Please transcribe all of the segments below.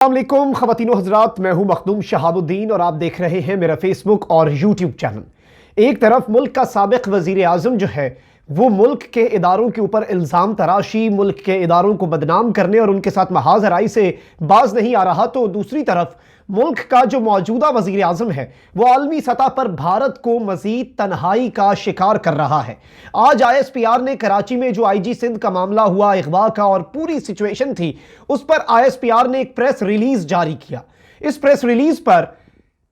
अस्सलामुअलैकुम ख़वातीनो हज़रात, मैं हूं मखदूम शहाबुद्दीन और आप देख रहे हैं मेरा फेसबुक और यूट्यूब चैनल। एक तरफ मुल्क का साबिक वज़ीर आज़म जो है वो मुल्क के इदारों के ऊपर इल्ज़ाम तराशी, मुल्क के इदारों को बदनाम करने और उनके साथ महाजराई से बाज नहीं आ रहा, तो दूसरी तरफ मुल्क का जो मौजूदा वज़ीर आज़म है वो आलमी सतह पर भारत को मज़ीद तन्हाई का शिकार कर रहा है। आज ISPR ने कराची में जो IG सिंध का मामला हुआ, अगवा का और पूरी सिचुएशन थी, उस पर ISPR ने एक प्रेस रिलीज जारी किया। इस प्रेस रिलीज पर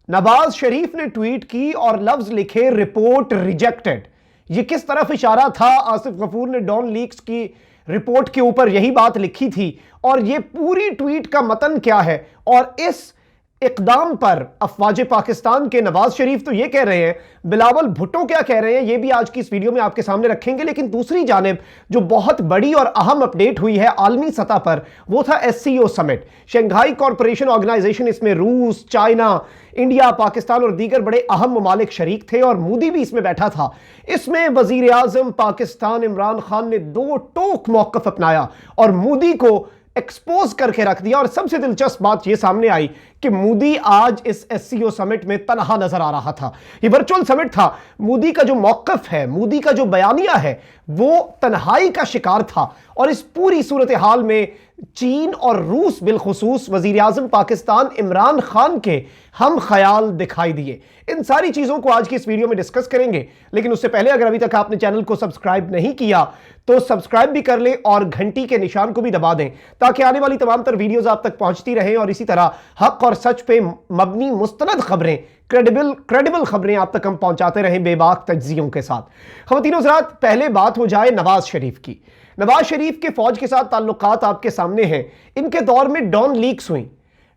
नवाज शरीफ ने ट्वीट की और लफ्ज लिखे रिपोर्ट रिजेक्टेड। ये किस तरफ इशारा था? आसिफ गफूर ने डॉन लीक्स की रिपोर्ट के ऊपर यही बात लिखी थी और ये पूरी ट्वीट का मतन क्या है और इस इकदाम पर अफवाज पाकिस्तान के नवाज शरीफ तो ये कह रहे हैं, बिलावल भुट्टो क्या कह रहे हैं, ये भी आज की इस वीडियो में आपके सामने रखेंगे। लेकिन दूसरी जानिब जो बहुत बड़ी और अहम अपडेट हुई है आलमी सतह पर, वो था SCO summit, Shanghai corporation organisation. इसमें रूस, चाइना, इंडिया, पाकिस्तान और दीगर बड़े अहम ममालिक शरीक थे और मोदी भी इसमें बैठा था। इसमें वजीर आजम पाकिस्तान इमरान खान ने दो टोक मौकफ अपनाया और मोदी को एक्सपोज करके रख दिया। और सबसे दिलचस्प बात यह सामने आई कि मोदी आज इस SCO समिट में तनहा नजर आ रहा था। यह वर्चुअल समिट था। मोदी का जो मौकफ है, मोदी का जो बयानिया है, वो तन्हाई का शिकार था। और इस पूरी सूरत हाल में चीन और रूस बिलखुसूस वजीर आजम पाकिस्तान इमरान खान के हम ख्याल दिखाई दिए। इन सारी चीजों को आज की इस वीडियो में डिस्कस करेंगे, लेकिन उससे पहले अगर अभी तक आपने चैनल को सब्सक्राइब नहीं किया तो सब्सक्राइब भी कर लें और घंटी के निशान को भी दबा दें ताकि आने वाली तमाम तर वीडियोस आप तक पहुंचती रहें और इसी तरह हक और सच पे मबनी मुस्तनद खबरें, क्रेडिबल खबरें आप तक हम पहुंचाते रहें बेबाक तज्जियों के साथ। ख़वातीनो हज़रात, पहले बात हो जाए नवाज शरीफ की। नवाज शरीफ के फौज के साथ ताल्लुकात आपके सामने हैं। इनके दौर में डॉन लीक्स हुई।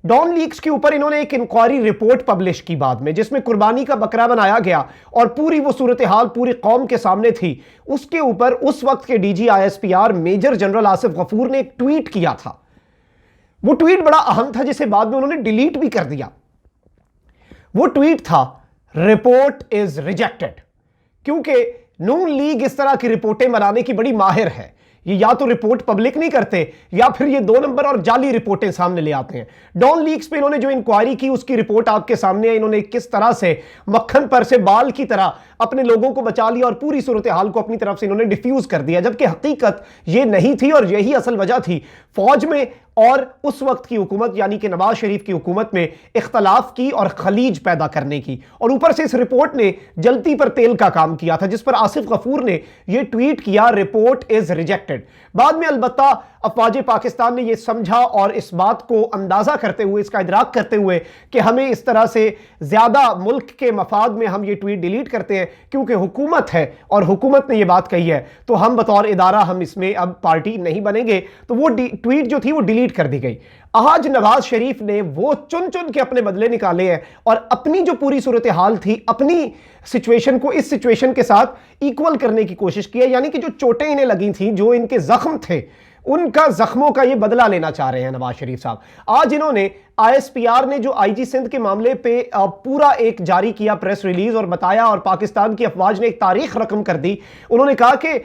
डॉन लीक्स के ऊपर इन्होंने एक इंक्वायरी रिपोर्ट पब्लिश की बाद में, जिसमें कुर्बानी का बकरा बनाया गया और पूरी वो सूरत हाल पूरी कौम के सामने थी। उसके ऊपर उस वक्त के DG ISPR major general Asif Ghafoor ने एक ट्वीट किया था। वो ट्वीट बड़ा अहम था जिसे बाद में उन्होंने डिलीट भी कर दिया। वो ट्वीट था, रिपोर्ट इज रिजेक्टेड। क्योंकि नून लीग इस तरह की रिपोर्टें बनाने की बड़ी माहिर है। ये या तो रिपोर्ट पब्लिक नहीं करते या फिर ये 2 नंबर और जाली रिपोर्टें सामने ले आते हैं। डॉन लीक्स पे इन्होंने जो इंक्वायरी की उसकी रिपोर्ट आपके सामने है। इन्होंने किस तरह से मक्खन पर से बाल की तरह अपने लोगों को बचा लिया और पूरी सूरत हाल को अपनी तरफ से इन्होंने डिफ्यूज कर दिया, जबकि हकीकत ये नहीं थी और यही असल वजह थी फौज में और उस वक्त की हुकूमत यानी कि नवाज शरीफ की हुकूमत में इख्तलाफ की और खलीज पैदा करने की। और ऊपर से इस रिपोर्ट ने जलती पर तेल का काम किया था, जिस पर आसिफ गफूर ने यह ट्वीट किया, रिपोर्ट इज रिजेक्टेड। बाद में अलबत्ता अफवाज पाकिस्तान ने यह समझा और इस बात को अंदाजा करते हुए, इसका इदराक करते हुए कि हमें इस तरह से ज्यादा मुल्क के मफाद में हम ये ट्वीट डिलीट करते हैं क्योंकि हुकूमत है और हुकूमत ने यह बात कही है, तो हम बतौर इदारा हम इसमें अब पार्टी नहीं बनेंगे। तो वो ट्वीट जो थी वो डिलीट कर दी गई। आज नवाज शरीफ ने वो चुन चुन के अपने बदले निकाले हैं और अपनी जो पूरी सूरत हाल थी, अपनी सिचुएशन को इस सिचुएशन के साथ इक्वल करने की कोशिश की है। यानी कि जो चोटें इन्हें लगी थी, जो इनके जख्म थे, उनका जख्मों का ये बदला लेना चाह रहे हैं नवाज शरीफ साहब। आज इन्होंने ISPR ने जो IG सिंध के मामले पे पूरा एक जारी किया प्रेस रिलीज और बताया और पाकिस्तान की अफवाज ने एक तारीख रकम कर दी। उन्होंने कहा कि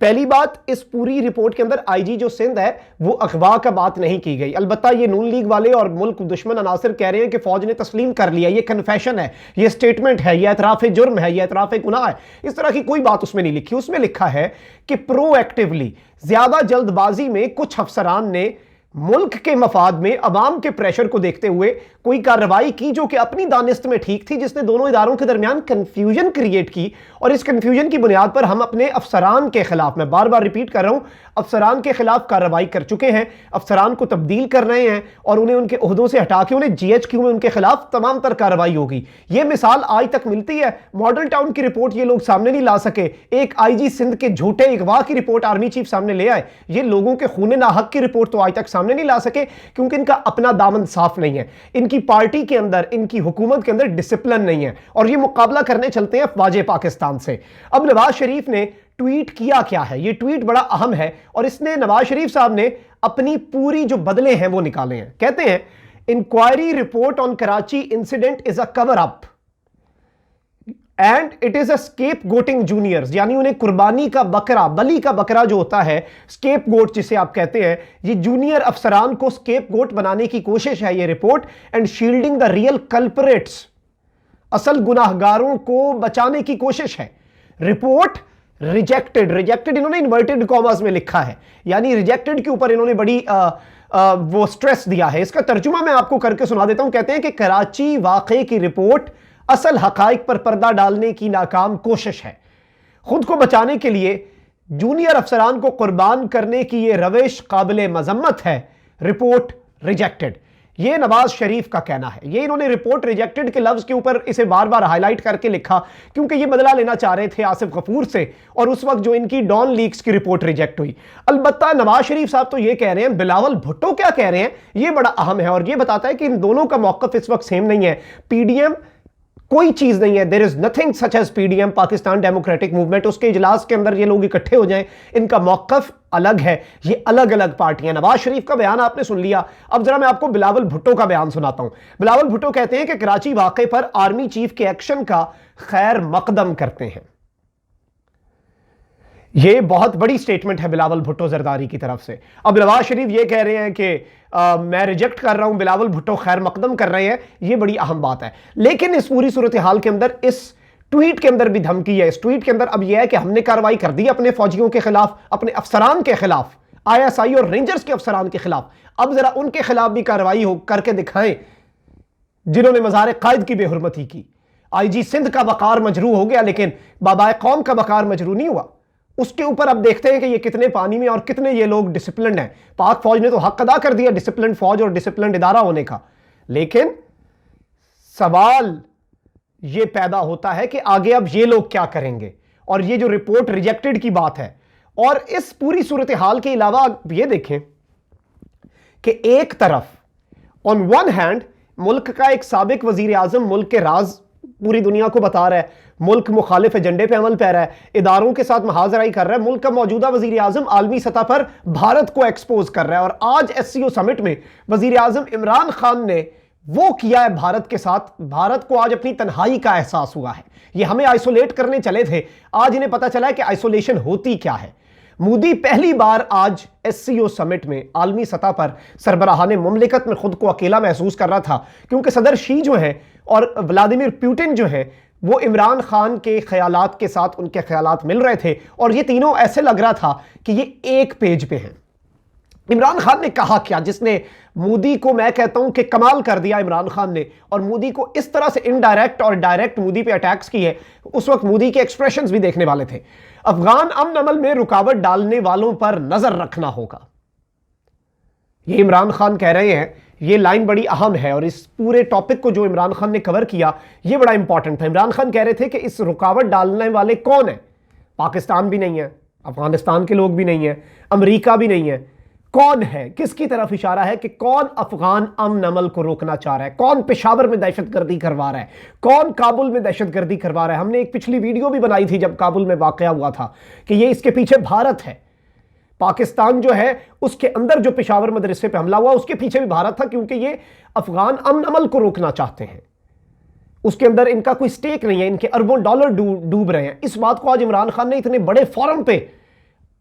पहली बात, इस पूरी रिपोर्ट के अंदर IG जो सिंध है वो अगवा का बात नहीं की गई। अलबत्ता ये नून लीग वाले और मुल्क दुश्मन अनासिर कह रहे हैं कि फौज ने तस्लीम कर लिया, ये कन्फेशन है, ये स्टेटमेंट है, ये एतराफ जुर्म है, ये एतराफ गुनाह है। इस तरह की कोई बात उसमें नहीं लिखी। उसमें लिखा है कि प्रोएक्टिवली, ज्यादा जल्दबाजी में कुछ अफसरान ने मुल्क के मफाद में अवाम के प्रेशर को देखते हुए कोई कार्रवाई की जो कि अपनी दानिस्त में ठीक थी, जिसने दोनों इदारों के दरमियान कंफ्यूजन क्रिएट की। और इस कंफ्यूजन की बुनियाद पर हम अपने अफसरान के खिलाफ, मैं बार बार रिपीट कर रहा हूं, अफसरान के खिलाफ कार्रवाई कर चुके हैं, अफसरान को तब्दील कर रहे हैं और उन्हें उनके ओहदों से हटा के उन्हें GHQ में उनके खिलाफ तमाम तर कार्रवाई होगी। यह मिसाल आज तक मिलती है। मॉडल टाउन की रिपोर्ट ये लोग सामने नहीं ला सके, एक IG सिंध के झूठे अगवा की रिपोर्ट आर्मी चीफ सामने ले आए। ये लोगों के खून नाहक की रिपोर्ट तो आज तक सामने नहीं ला सके क्योंकि इनका अपना दामन साफ नहीं है, इनकी पार्टी के अंदर, इनकी हुकूमत के अंदर डिसिप्लिन नहीं है और ये मुकाबला करने चलते हैं अफवाज पाकिस्तान से। अब नवाज शरीफ ने ट्वीट किया क्या है? ये ट्वीट बड़ा अहम है और इसने नवाज शरीफ साहब ने अपनी पूरी जो बदले हैं वो निकाले हैं। कहते हैं, inquiry report on Karachi incident is a cover up. And it is a scapegoating juniors, यानी उन्हें कुर्बानी का बकरा, बलि का बकरा जो होता है, स्केप गोट जिसे आप कहते हैं, ये जूनियर अफसरान को स्केप गोट बनाने की कोशिश है ये report, and shielding the real culprits, असल गुनाहगारों को बचाने की कोशिश है। रिपोर्ट रिजेक्टेड, रिजेक्टेड इन्होंने इन्वर्टेड कॉमर्स में लिखा है, यानी रिजेक्टेड के ऊपर इन्होंने बड़ी वो स्ट्रेस दिया है। इसका तर्जुमा मैं आपको करके सुना देता हूं। कहते हैं कि कराची वाकये की रिपोर्ट असल हकाइक पर पर्दा डालने की नाकाम कोशिश है। खुद को बचाने के लिए जूनियर अफसरान को कुर्बान करने की यह रविश काबिल मजम्मत है। रिपोर्ट रिजेक्टेड, यह नवाज शरीफ का कहना है। यह इन्होंने रिपोर्ट रिजेक्टेड के लफ्ज के ऊपर इसे बार बार हाईलाइट करके लिखा, क्योंकि यह बदला लेना चाह रहे थे आसिफ गफूर से, और उस वक्त जो इनकी डॉन लीक्स की रिपोर्ट रिजेक्ट हुई। अलबत्ता नवाज शरीफ साहब तो यह कह रहे हैं, बिलावल भुट्टो क्या कह रहे हैं, यह बड़ा अहम है, और यह बताता है कि इन दोनों का मौकफ इस वक्त सेम नहीं है। पीडीएम कोई चीज नहीं है, there is nothing such as PDM, Pakistan Democratic Movement. उसके इजलास के अंदर ये लोग इकट्ठे हो जाएं, इनका मौकफ अलग है, ये अलग अलग पार्टियां। नवाज शरीफ का बयान आपने सुन लिया, अब जरा मैं आपको बिलावल भुट्टो का बयान सुनाता हूं। बिलावल भुट्टो कहते हैं कि कराची वाकये पर आर्मी चीफ के एक्शन का खैर मकदम करते हैं। यह बहुत बड़ी स्टेटमेंट है बिलावल भुट्टो जरदारी की तरफ से। अब नवाज शरीफ यह कह रहे हैं कि मैं रिजेक्ट कर रहा हूं, बिलावल भुट्टो खैर मकदम कर रहे हैं, यह बड़ी अहम बात है। लेकिन इस पूरी सूरत हाल के अंदर इस ट्वीट के अंदर भी धमकी है। इस ट्वीट के अंदर अब यह है कि हमने कार्रवाई कर दी अपने फौजियों के खिलाफ, अपने अफसरान के खिलाफ, आईएसआई और रेंजर्स के अफसरान के खिलाफ। अब जरा उनके खिलाफ भी कार्रवाई हो करके दिखाएं जिन्होंने मज़ार कायद की बेहुरमती की। आईजी सिंध का वकार मजरू हो गया, लेकिन बाबाए कौम का वकार मजरू नहीं हुआ। उसके ऊपर अब देखते हैं कि ये कितने पानी में और कितने ये लोग डिसिप्लिन्ड हैं। पाक फौज ने तो हक अदा कर दिया डिसिप्लिन्ड फौज और डिसिप्लिन्ड इदारा होने का, लेकिन सवाल ये पैदा होता है कि आगे अब ये लोग क्या करेंगे। और ये जो रिपोर्ट रिजेक्टेड की बात है, और इस पूरी सूरत हाल के अलावा ये देखें कि एक तरफ ऑन वन हैंड मुल्क का एक साबिक वजीर आजम मुल्क के राज पूरी दुनिया को बता रहा है, मुल्क मुखालिफ एजेंडे पे अमल पै रहा है, इदारों के साथ महाजराई कर रहा है, मुल्क का मौजूदा वजीर आजम आलमी सतह पर भारत को एक्सपोज कर रहा है। और आज एससीओ समिट में वजीर आजम इमरान खान ने वो किया है भारत के साथ। भारत को आज अपनी तन्हाई का एहसास हुआ है। ये हमें आइसोलेट करने चले थे, आज इन्हें पता चला है कि आइसोलेशन होती क्या है। मोदी पहली बार आज एससीओ समिट में आलमी सतह पर सरबराहाने मुमलिकत में खुद को अकेला महसूस कर रहा था, क्योंकि सदर शी जो है और व्लादिमीर पुतिन जो है वो इमरान खान के ख्यालात के साथ उनके ख्यालात मिल रहे थे, और ये तीनों ऐसे लग रहा था कि ये एक पेज पे हैं। इमरान खान ने कहा क्या जिसने मोदी को, मैं कहता हूं कि कमाल कर दिया इमरान खान ने, और मोदी को इस तरह से इनडायरेक्ट और डायरेक्ट मोदी पे अटैक्स किए। उस वक्त मोदी के एक्सप्रेशंस भी देखने वाले थे। अफगान अमन अमल में रुकावट डालने वालों पर नजर रखना होगा, ये इमरान खान कह रहे हैं। ये लाइन बड़ी अहम है, और इस पूरे टॉपिक को जो इमरान खान ने कवर किया ये बड़ा इंपॉर्टेंट था। इमरान खान कह रहे थे कि इस रुकावट डालने वाले कौन है? पाकिस्तान भी नहीं है, अफगानिस्तान के लोग भी नहीं है, अमेरिका भी नहीं है। कौन है? किसकी तरफ इशारा है कि कौन अफगान अमन अमल को रोकना चाह रहा है, कौन पेशावर में दहशतगर्दी करवा रहा है, कौन काबुल में दहशतगर्दी करवा रहा है। हमने एक पिछली वीडियो भी बनाई थी जब काबुल में वाकया हुआ था कि ये इसके पीछे भारत है। पाकिस्तान जो है उसके अंदर जो पेशावर मदरसे पे हमला हुआ उसके पीछे भी भारत था, क्योंकि ये अफगान अमन अमल को रोकना चाहते हैं। उसके अंदर इनका कोई स्टेक नहीं है, इनके अरबों डॉलर डूब रहे हैं। इस बात को आज इमरान खान ने इतने बड़े फोरम पे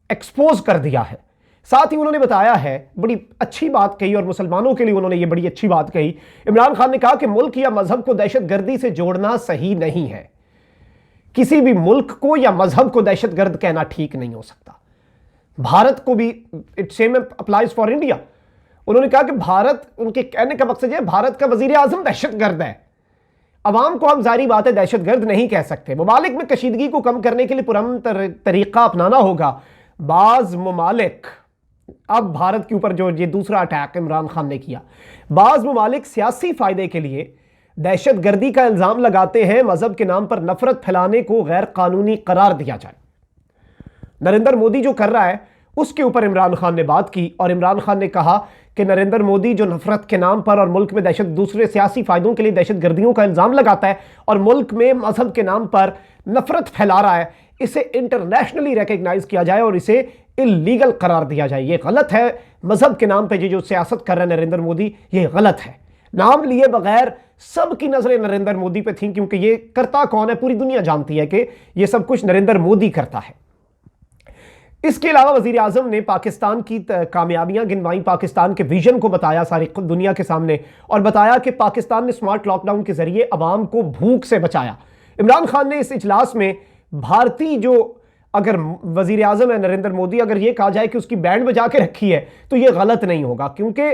एक्सपोज कर दिया है। साथ ही उन्होंने बताया है, बड़ी अच्छी बात कही, और मुसलमानों के लिए उन्होंने ये बड़ी अच्छी बात कही। इमरान खान ने कहा कि मुल्क या मजहब को दहशतगर्दी से जोड़ना सही नहीं है। किसी भी मुल्क को या मजहब को दहशतगर्द कहना ठीक नहीं हो सकता। भारत को भी it same applies for India. उन्होंने कहा कि भारत, उनके कहने का मकसद है भारत का वजीर आजम दहशतगर्द है। अवाम को हम जारी बात है दहशतगर्द नहीं कह सकते। ममालिक में कशीदगी को कम करने के लिए पुरअमन तरीका अपनाना होगा। बाज ममालिक, अब भारत के ऊपर जो ये दूसरा अटैक इमरान खान ने किया, बाज ममालिक सियासी फायदे के लिए दहशतगर्दी का इल्जाम लगाते हैं। मजहब के नाम पर नफरत फैलाने को गैर कानूनी करार दिया जाए। नरेंद्र मोदी जो कर रहा है उसके ऊपर इमरान खान ने बात की, और इमरान खान ने कहा कि नरेंद्र मोदी जो नफरत के नाम पर और मुल्क में दूसरे सियासी फायदों के लिए दहशतगर्दियों का इल्जाम लगाता है और मुल्क में मजहब के नाम पर नफरत फैला रहा है, इसे इंटरनेशनली रिकग्नाइज किया जाए और इसे इलीगल करार दिया जाए। ये गलत है। मजहब के नाम पर ये जो सियासत कर रहे हैं नरेंद्र मोदी, ये गलत है। नाम लिए बगैर सबकी नजरें नरेंद्र मोदी पे थीं, क्योंकि ये करता कौन है पूरी दुनिया जानती है कि ये सब कुछ नरेंद्र मोदी करता है। इसके अलावा वजीर आजम ने पाकिस्तान की कामयाबियां गिनवाई, पाकिस्तान के विजन को बताया सारी दुनिया के सामने, और बताया कि पाकिस्तान ने स्मार्ट लॉकडाउन के जरिए अवाम को भूख से बचाया। इमरान खान ने इस इजलास में भारतीय जो अगर वजीर आजम है नरेंद्र मोदी, अगर यह कहा जाए कि उसकी बैंड बजा के रखी है तो यह गलत नहीं होगा, क्योंकि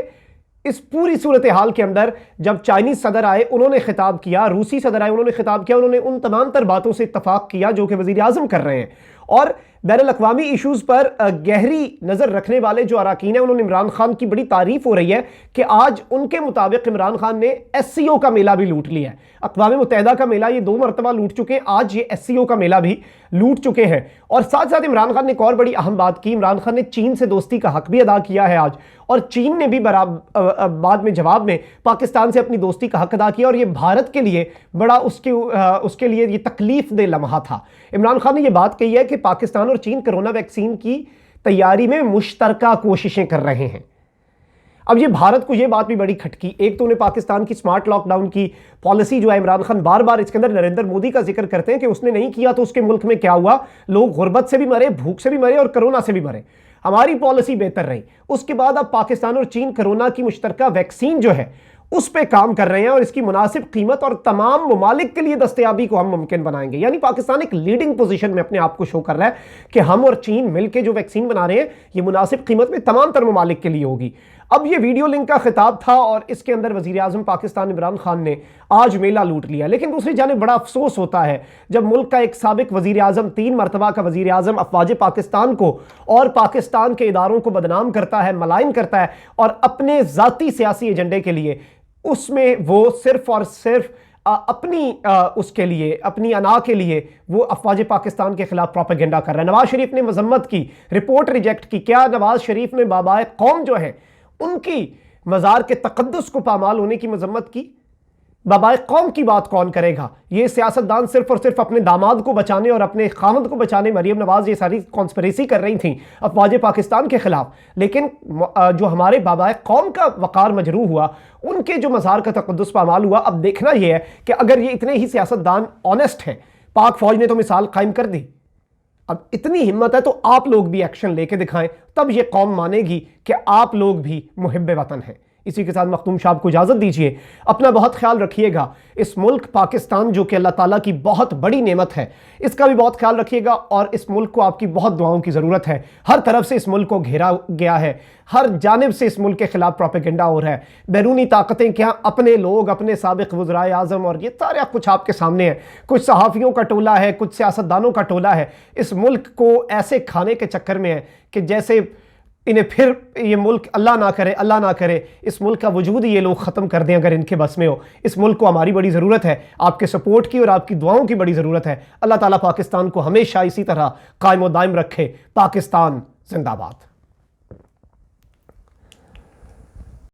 इस पूरी सूरत हाल के अंदर जब चाइनीज सदर आए उन्होंने खिताब किया, रूसी सदर आए उन्होंने खिताब किया, उन्होंने उन तमाम तर बातों से इत्तफाक किया जो कि वजीर आजम कर रहे हैं। और बैनुल-अक़वामी इशूज़ पर गहरी नज़र रखने वाले जो अराकीन हैं उन्होंने इमरान खान की बड़ी तारीफ हो रही है कि आज उनके मुताबिक इमरान खान ने SCO का मेला भी लूट लिया है। अक़वाम मुत्तहिदा का मेला ये 2 मरतबा लूट चुके हैं, आज ये SCO का मेला भी लूट चुके हैं। और साथ साथ इमरान खान ने एक और बड़ी अहम बात की, इमरान खान ने चीन से दोस्ती का हक भी अदा किया है आज, और चीन ने भी बाद में जवाब में पाकिस्तान से अपनी दोस्ती का हक अदा किया, और ये भारत के लिए बड़ा उसके लिए ये तकलीफ दे लम्हा था। इमरान खान ने यह बात कही है कि पाकिस्तान और चीन कोरोना वैक्सीन की तैयारी में मुश्तरका कोशिशें कर रहे हैं। अब ये भारत को ये बात भी बड़ी खटकी, एक तो उन्हें पाकिस्तान की स्मार्ट लॉकडाउन की पॉलिसी जो है, इमरान खान बार बार इसके अंदर नरेंद्र मोदी का जिक्र करते हैं कि उसने नहीं किया तो उसके मुल्क में क्या हुआ, लोग गुर्बत से भी मरे, भूख से भी मरे और कोरोना से भी मरे, हमारी पॉलिसी बेहतर रही। उसके बाद अब पाकिस्तान और चीन कोरोना की मुश्तरका वैक्सीन जो है उस पर काम कर रहे हैं, और इसकी मुनासिब कीमत और तमाम ममालिक के लिए दस्तयाबी को हम मुमकिन बनाएंगे। यानी पाकिस्तान एक लीडिंग पोजीशन में अपने आप को शो कर रहा है कि हम और चीन मिलकर जो वैक्सीन बना रहे हैं ये मुनासिब कीमत में तमाम तर ममालिक के लिए होगी। अब ये वीडियो लिंक का खिताब था और इसके अंदर वजीर आजम पाकिस्तान इमरान खान ने आज मेला लूट लिया। लेकिन दूसरी जानिब बड़ा अफसोस होता है जब मुल्क का एक साबिक वजीर आजम, 3 मरतबा का वजीर आजम, अफवाज पाकिस्तान को और पाकिस्तान के इदारों को बदनाम करता है, मलाइन करता है, और अपने ज़ाती सियासी एजेंडे के लिए उसमें वो सिर्फ और सिर्फ उसके लिए, अपनी अना के लिए वो अफवाज पाकिस्तान के खिलाफ प्रोपेगेंडा कर रहा है। नवाज शरीफ ने मजम्मत की, रिपोर्ट रिजेक्ट की। क्या नवाज शरीफ ने बाबाए कौम जो है उनकी मज़ार के तकद्दुस को पामाल होने की मजम्मत की? बाबाए कौम की बात कौन करेगा? ये सियासतदान सिर्फ और सिर्फ अपने दामाद को बचाने और अपने खामद को बचाने, मरियम नवाज ये सारी कॉन्स्पिरेसी कर रही थी अफवाज पाकिस्तान के खिलाफ। लेकिन जो हमारे बाबाए कौम का वक़ार मजरूह हुआ, उनके जो मज़ार का तकद्दुस पामाल हुआ। अब देखना यह है कि अगर ये इतने ही सियासतदान ऑनेस्ट हैं, पाक फौज ने तो मिसाल कायम कर दी, अब इतनी हिम्मत है तो आप लोग भी एक्शन लेके दिखाएं, तब ये कौम मानेगी कि आप लोग भी मुहिब्बे वतन हैं। इसी के साथ मखदूम साहब को इजाज़त दीजिए। अपना बहुत ख्याल रखिएगा। इस मुल्क पाकिस्तान जो कि अल्लाह ताला की बहुत बड़ी नेमत है, इसका भी बहुत ख्याल रखिएगा, और इस मुल्क को आपकी बहुत दुआओं की ज़रूरत है। हर तरफ से इस मुल्क को घेरा गया है, हर जानिब से इस मुल्क के खिलाफ प्रोपेगेंडा हो रहा है। बैरूनी ताकतें क्या, अपने लोग, अपने साबिक वज़राए आज़म, और ये सारा कुछ आपके सामने है। कुछ सहाफ़ियों का टोला है, कुछ सियासतदानों का टोला है, इस मुल्क को ऐसे खाने के चक्कर में है कि जैसे इन्हें फिर ये मुल्क अल्लाह ना करे इस मुल्क का वजूद ही ये लोग ख़त्म कर दें अगर इनके बस में हो। इस मुल्क को हमारी बड़ी ज़रूरत है, आपके सपोर्ट की और आपकी दुआओं की बड़ी ज़रूरत है। अल्लाह ताला पाकिस्तान को हमेशा इसी तरह कायम व दायम रखे। पाकिस्तान जिंदाबाद।